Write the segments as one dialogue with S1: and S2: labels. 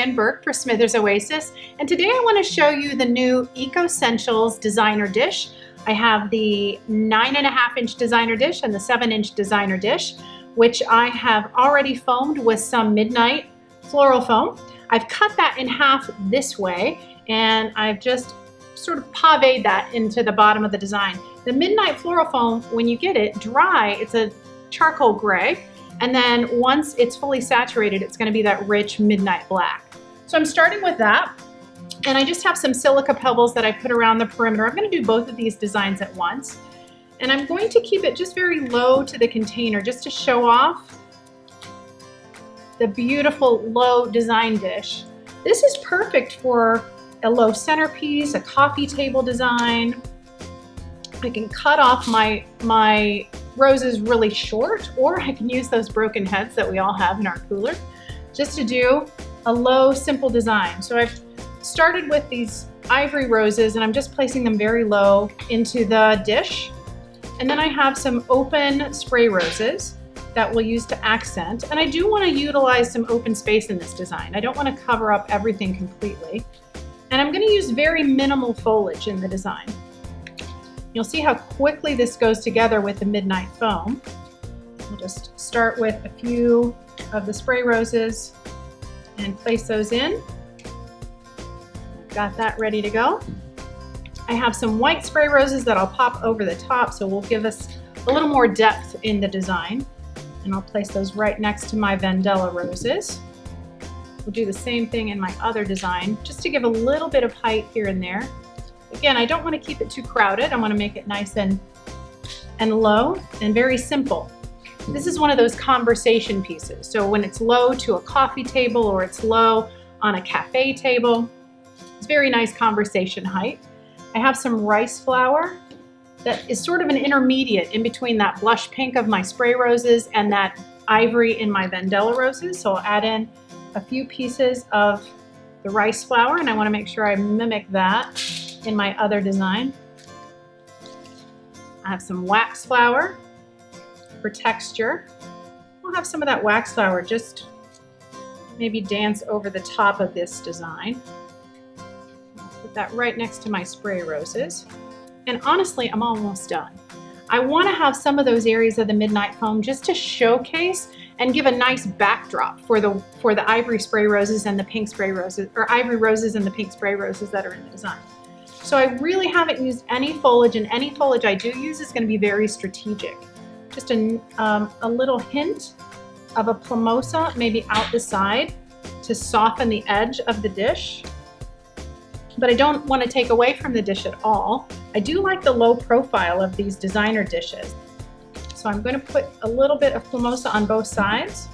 S1: Loann Burke for Smithers Oasis, and today I want to show you the new Eco Essentials designer dish. I have the 9.5-inch designer dish and the 7-inch designer dish, which I have already foamed with some Midnight floral foam. I've cut that in half this way, and I've just sort of pavéed that into the bottom of the design. The Midnight floral foam, when you get it dry, it's a charcoal gray. And then once it's fully saturated, it's gonna be that rich midnight black. So I'm starting with that. And I just have some silica pebbles that I put around the perimeter. I'm gonna do both of these designs at once. And I'm going to keep it just very low to the container just to show off the beautiful low design dish. This is perfect for a low centerpiece, a coffee table design. I can cut off my roses really short, or I can use those broken heads that we all have in our cooler just to do a low, simple design. So I've started with these ivory roses and I'm just placing them very low into the dish. And then I have some open spray roses that we'll use to accent. And I do want to utilize some open space in this design. I don't want to cover up everything completely. And I'm going to use very minimal foliage in the design. You'll see how quickly this goes together with the Midnight foam. We'll just start with a few of the spray roses and place those in. Got that ready to go. I have some white spray roses that I'll pop over the top, so will give us a little more depth in the design. And I'll place those right next to my Vendella roses. We'll do the same thing in my other design, just to give a little bit of height here and there. Again, I don't want to keep it too crowded. I want to make it nice and low and very simple. This is one of those conversation pieces. So when it's low to a coffee table or it's low on a cafe table, it's very nice conversation height. I have some rice flower that is sort of an intermediate in between that blush pink of my spray roses and that ivory in my Vendella roses. So I'll add in a few pieces of the rice flower, and I want to make sure I mimic that in my other design. I have some wax flower for texture. I'll have some of that wax flower just maybe dance over the top of this design. I'll put that right next to my spray roses. And honestly, I'm almost done. I want to have some of those areas of the Midnight foam just to showcase and give a nice backdrop for the ivory spray roses and the pink spray roses, or ivory roses and the pink spray roses that are in the design. So I really haven't used any foliage, and any foliage I do use is going to be very strategic. Just a little hint of a plumosa, maybe out the side to soften the edge of the dish. But I don't want to take away from the dish at all. I do like the low profile of these designer dishes. So I'm going to put a little bit of plumosa on both sides.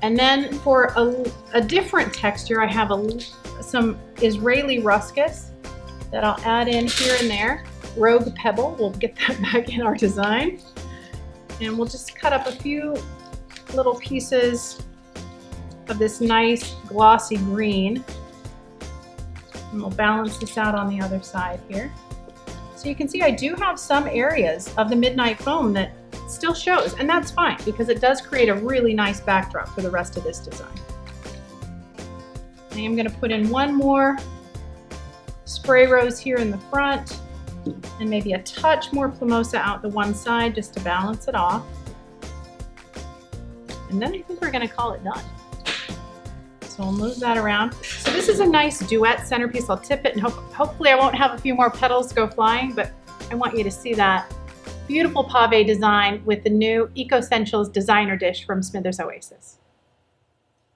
S1: And then for a different texture, I have some Israeli ruscus that I'll add in here and there. Rogue pebble, we'll get that back in our design. And we'll just cut up a few little pieces of this nice glossy green. And we'll balance this out on the other side here. So you can see I do have some areas of the Midnight foam that still shows, and that's fine because it does create a really nice backdrop for the rest of this design. I am going to put in one more spray rose here in the front and maybe a touch more plumosa out the one side just to balance it off. And then I think we're going to call it done. So we'll move that around. So this is a nice duet centerpiece. I'll tip it and hopefully I won't have a few more petals go flying, but I want you to see that beautiful pave design with the new Eco Essentials designer dish from Smithers Oasis.